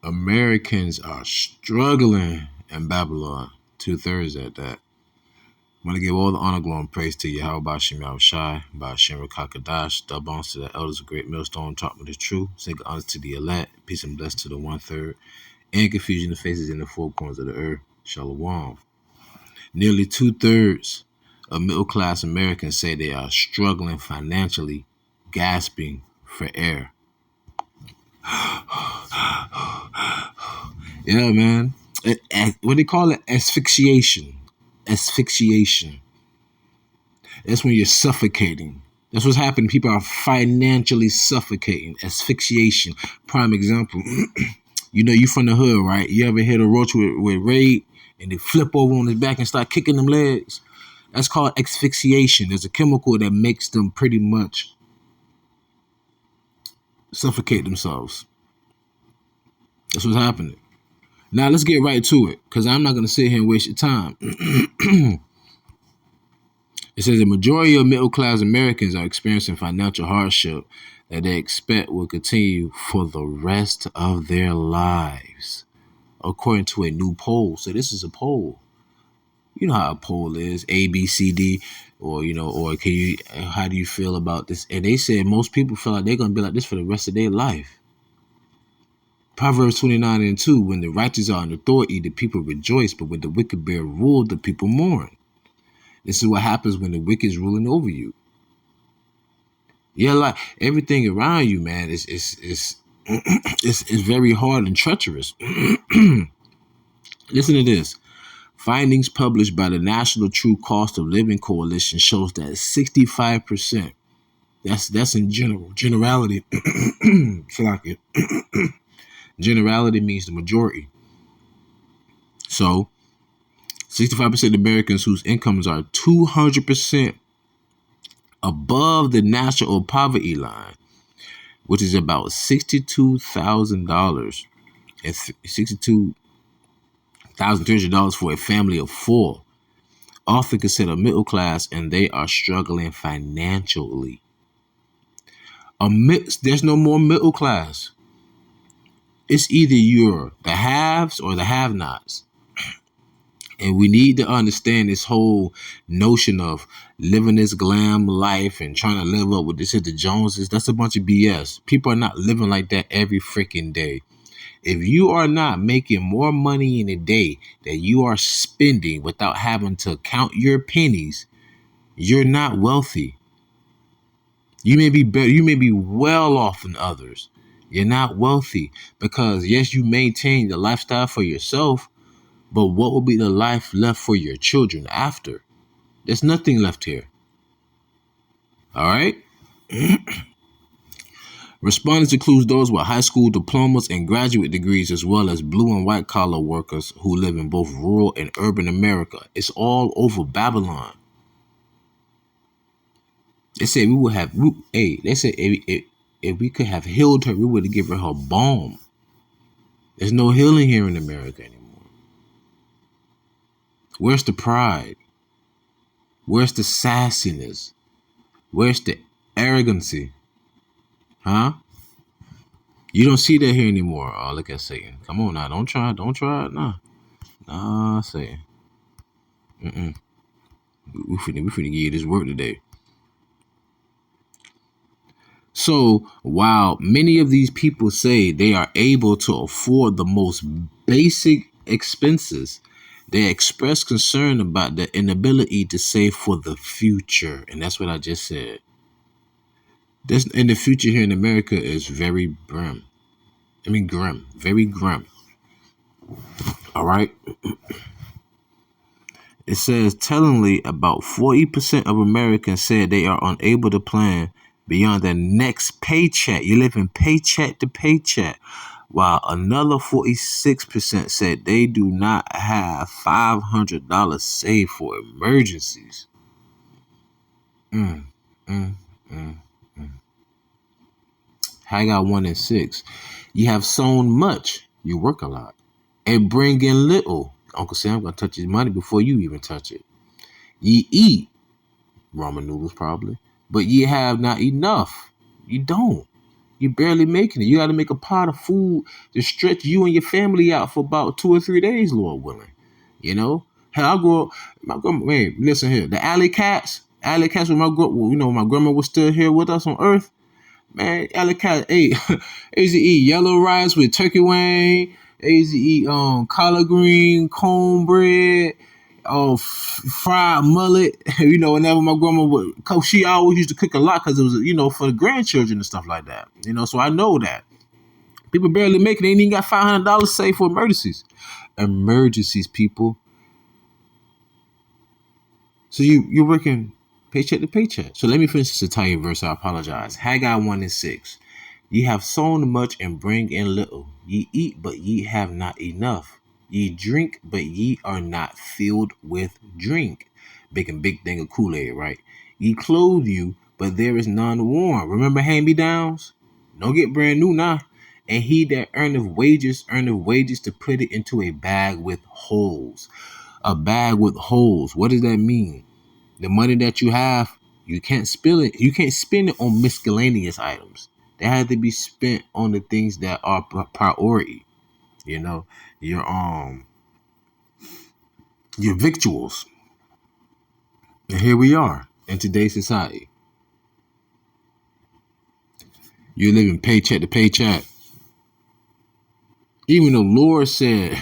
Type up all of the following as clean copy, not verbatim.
Americans are struggling in Babylon. 2/3 at that. I want to give all the honor, glory, and praise to YAHAWASHI, Ba'ashem QADASH, double honors to the elders of great millstone, taught me the truth, sacred honors to the elect, peace and blessings to the 1/3, and confusion of faces in the four corners of the earth. Shalom. Nearly 2/3 of middle-class Americans say they are struggling financially, gasping for air. Yeah, man. What they call it? Asphyxiation. Asphyxiation. That's when you're suffocating. That's what's happening. People are financially suffocating. Asphyxiation. Prime example. You know, you from the hood, right? You ever hit a roach with raid and they flip over on his back and start kicking them legs? That's called asphyxiation. There's a chemical that makes them pretty much suffocate themselves. That's what's happening. Now, let's get right to it, because I'm not going to sit here and waste your time. It says the majority of middle-class Americans are experiencing financial hardship that they expect will continue for the rest of their lives, according to a new poll. So this is a poll. You know how a poll is, A, B, C, D, or, you know, or can you, how do you feel about this? And they said most people feel like they're going to be like this for the rest of their life. Proverbs 29:2, when the righteous are in authority, the people rejoice, but when the wicked bear rule, the people mourn. This is what happens when the wicked is ruling over you. Yeah, like everything around you, man, is very hard and treacherous. Listen to this. Findings published by the National True Cost of Living Coalition shows that 65%, that's in generality. Generality means the majority. So 65% of Americans whose incomes are 200% above the national poverty line, which is about $62,000 and $62,300 for a family of four, often considered middle class, and they are struggling financially. There's no more middle class. It's either you're the haves or the have-nots. And we need to understand this whole notion of living this glam life and trying to live up with this at the Joneses. That's a bunch of BS. People are not living like that every freaking day. If you are not making more money in a day that you are spending without having to count your pennies, you're not wealthy. You may be better. You may be well off than others. You're not wealthy because, yes, you maintain the lifestyle for yourself, but what will be the life left for your children after? There's nothing left here. All right? Respondents include those with high school diplomas and graduate degrees, as well as blue and white collar workers who live in both rural and urban America. It's all over Babylon. They said we would have, they said if we could have healed her, we would have given her a balm. There's no healing here in America anymore. Where's the pride? Where's the sassiness? Where's the arrogancy? Huh? You don't see that here anymore. Oh, look at Satan. Come on now. Don't try it. Nah, Satan. We finna give you this work today. So, while many of these people say they are able to afford the most basic expenses, they express concern about the inability to save for the future. And that's what I just said. This in the future here in America is very grim. Very grim. All right. It says, tellingly, about 40% of Americans said they are unable to plan beyond their next paycheck. You're living paycheck to paycheck. While another 46% said they do not have $500 saved for emergencies. Haggai 1 and 6. You have sown much, you work a lot, and bring in little. Uncle Sam gonna touch his money before you even touch it. Ye eat ramen noodles probably, but ye have not enough. You don't. You're barely making it. You got to make a pot of food to stretch you and your family out for about 2 or 3 days, Lord willing. You know? Hell, I grew up, my grandma, man, listen here. The alley cats when my grandma was still here with us on earth. Man, alley cat ate, they used to eat yellow rice with turkey wing. They used to eat collard green, cornbread, fried mullet. Whenever my grandma would cook, she always used to cook a lot because it was, for the grandchildren and stuff like that. So I know that people barely make it. They ain't even got $500 saved for emergencies. Emergencies, people. So you're working paycheck to paycheck. So let me finish this Italian verse. I apologize. Haggai 1:6. Ye have sown much and bring in little. Ye eat, but ye have not enough. Ye drink, but ye are not filled with drink. Making big thing of Kool-Aid, right? Ye clothe you, but there is none worn. Remember hand-me-downs? Don't get brand new now. And he that earneth wages to put it into a bag with holes. A bag with holes. What does that mean? The money that you have, you can't spill it. You can't spend it on miscellaneous items. They have to be spent on the things that are priority. Your victuals. And here we are in today's society. You're living paycheck to paycheck. Even though the Lord said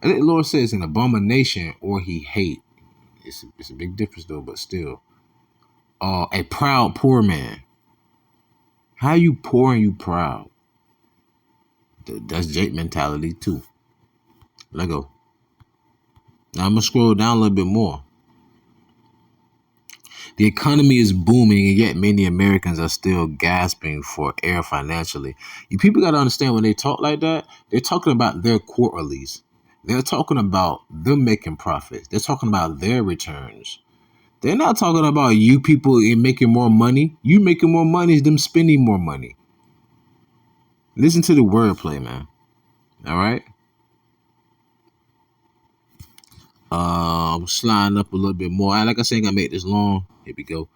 it's an abomination or he hate. It's a big difference though, but still. A proud poor man. How you poor and you proud? That's Jake mentality too. Let go. Now I'm gonna scroll down a little bit more. The economy is booming, and yet many Americans are still gasping for air financially. You people gotta understand when they talk like that, they're talking about their quarterlies. They're talking about them making profits. They're talking about their returns. They're not talking about you people in making more money. You making more money is them spending more money. Listen to the wordplay, man. All right. Sliding up a little bit more. Like I said, I'm gonna make this long. Here we go.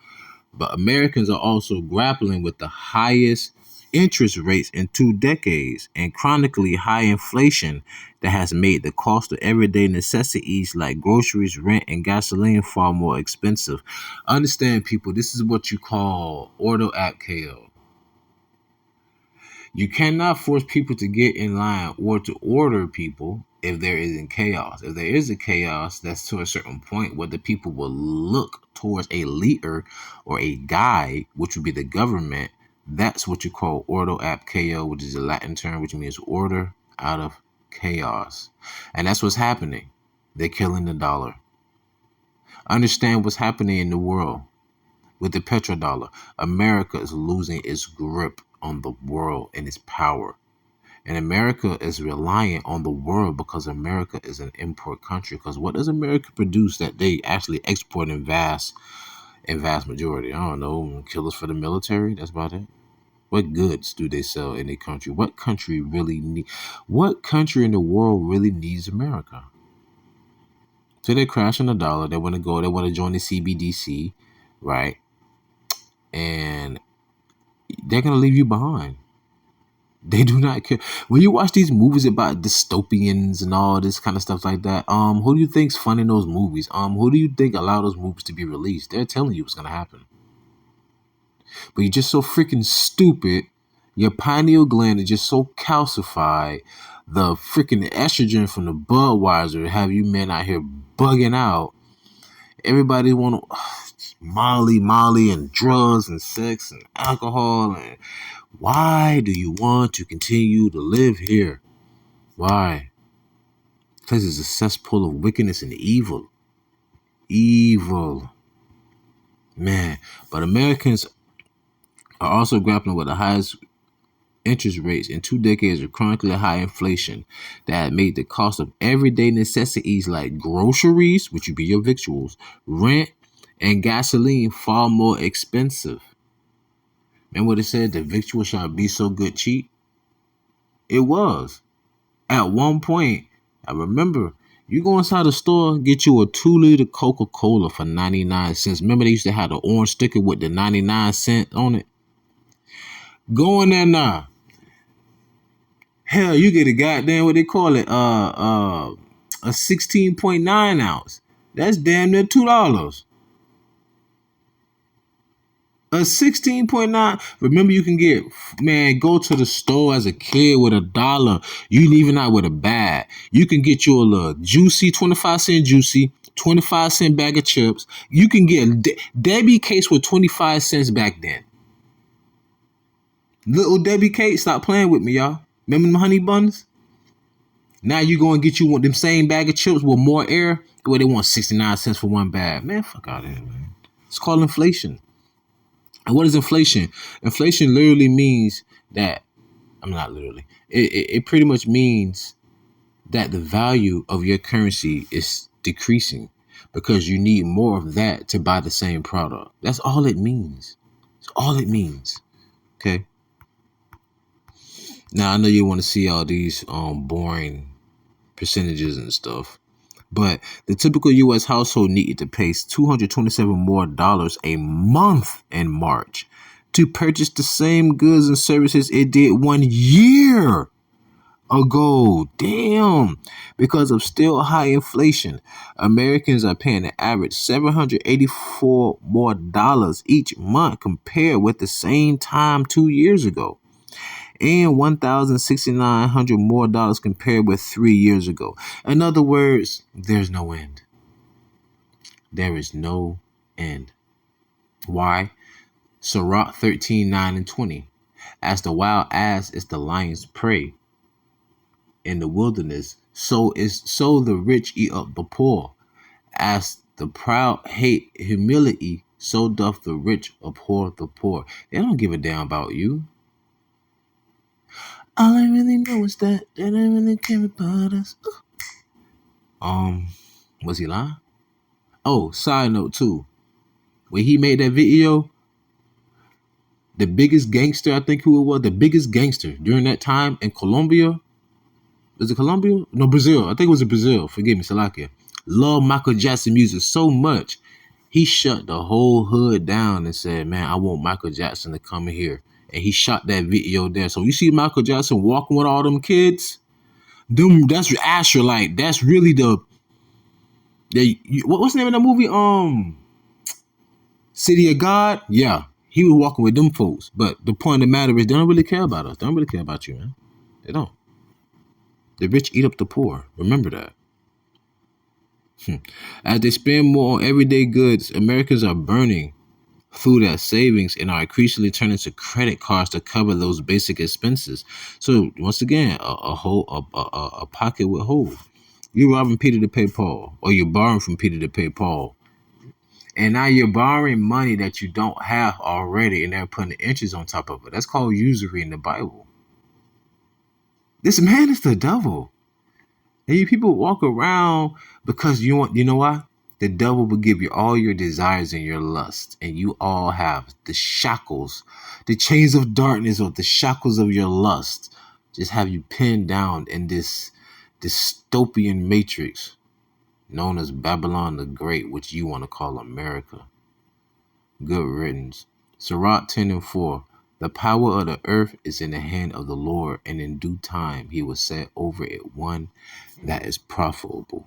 But Americans are also grappling with the highest interest rates in 2 decades and chronically high inflation that has made the cost of everyday necessities like groceries, rent, and gasoline far more expensive. Understand, people, this is what you call order at KO. You cannot force people to get in line or to order people if there isn't chaos. If there is a chaos, that's to a certain point where the people will look towards a leader or a guide, which would be the government. That's what you call ordo ab chaos, which is a Latin term, which means order out of chaos. And that's what's happening. They're killing the dollar. Understand what's happening in the world with the petrodollar. America is losing its grip on the world and its power. And America is reliant on the world because America is an import country. Because what does America produce that they actually export in vast majority? I don't know, killers for the military. That's about it. What goods do they sell in a country? What country in the world really needs America? So they're crashing the dollar. They want to join the CBDC, right? And they're going to leave you behind. They do not care. When you watch these movies about dystopians and all this kind of stuff like that, who do you think's funding those movies? Who do you think allow those movies to be released? They're telling you what's going to happen. But you're just so freaking stupid. Your pineal gland is just so calcified. The freaking estrogen from the Budweiser have you men out here bugging out. Everybody want to Molly and drugs and sex and alcohol. And why do you want to continue to live here? Why? Because it's a cesspool of wickedness and evil. Evil. Man. But Americans are also grappling with the highest interest rates in 2 decades of chronically high inflation that had made the cost of everyday necessities like groceries, which would be your victuals, rent, and gasoline far more expensive. Remember what it said? The victual shall be so good cheap? It was. At one point, I remember, you go inside the store, get you a 2-liter Coca-Cola for 99 cents. Remember they used to have the orange sticker with the 99 cent on it? Go in there now. Hell, you get a goddamn what they call it, a 16.9 ounce. That's damn near $2. A 16.9. Remember, you can get, man, go to the store as a kid with $1. You leaving out with a bag. You can get you a little juicy, 25-cent juicy, 25-cent bag of chips. You can get Debbie cakes with 25 cents back then. Little Debbie cake, stop playing with me, y'all. Remember them honey buns? Now you go and get you one them same bag of chips with more air, where they want 69 cents for one bag. Man, fuck out of here, man. It's called inflation. And what is inflation? Inflation literally means that, I'm not literally, it pretty much means that the value of your currency is decreasing because you need more of that to buy the same product. That's all it means. That's all it means. Okay. Now I know you want to see all these boring percentages and stuff, but the typical U.S. household needed to pay $227 more a month in March to purchase the same goods and services it did 1 year ago. Damn. Because of still high inflation, Americans are paying an average $784 more each month compared with the same time 2 years ago, and $1,600 more compared with 3 years ago. In other words, there's no end. There is no end. Why? Sirach 13:9-20. As the wild ass is the lion's prey in the wilderness, so the rich eat up the poor. As the proud hate humility, so doth the rich abhor the poor. They don't give a damn about you. All I really know is that they don't really care about us. Was he lying? Oh, side note too. When he made that video, the biggest gangster, I think who it was, the biggest gangster during that time in Colombia. Was it Colombia? No, Brazil. I think it was in Brazil. Forgive me, Salakia. Loved Michael Jackson music so much, he shut the whole hood down and said, man, I want Michael Jackson to come in here. And he shot that video there. So you see Michael Jackson walking with all them kids? That's Asherlite. That's really what's the name of that movie? City of God? Yeah. He was walking with them folks. But the point of the matter is they don't really care about us. They don't really care about you, man. They don't. The rich eat up the poor. Remember that. As they spend more on everyday goods, Americans are burning through their savings and are increasingly turning to credit cards to cover those basic expenses. So once again, a pocket with holes. You're robbing Peter to pay Paul, or you're borrowing from Peter to pay Paul. And now you're borrowing money that you don't have already, and they're putting the interest on top of it. That's called usury in the Bible. This man is the devil. And you people walk around because you know why? The devil will give you all your desires and your lust, and you all have the shackles, the chains of darkness, or the shackles of your lust, just have you pinned down in this dystopian matrix known as Babylon the Great, which you want to call America. Good riddance. Sirach 10:4. The power of the earth is in the hand of the Lord, and in due time he will set over it one that is profitable.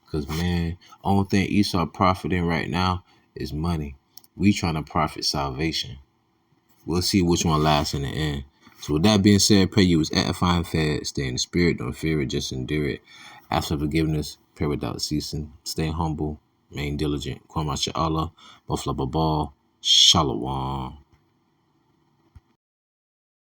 Because, man, only thing Esau profiting right now is money. We trying to profit salvation. We'll see which one lasts in the end. So with that being said, pray you was edifying, fed, stay in the spirit, don't fear it, just endure it. Ask for forgiveness, pray without ceasing, stay humble, remain diligent. Kwama Allah, Bafla Babal, Shalom.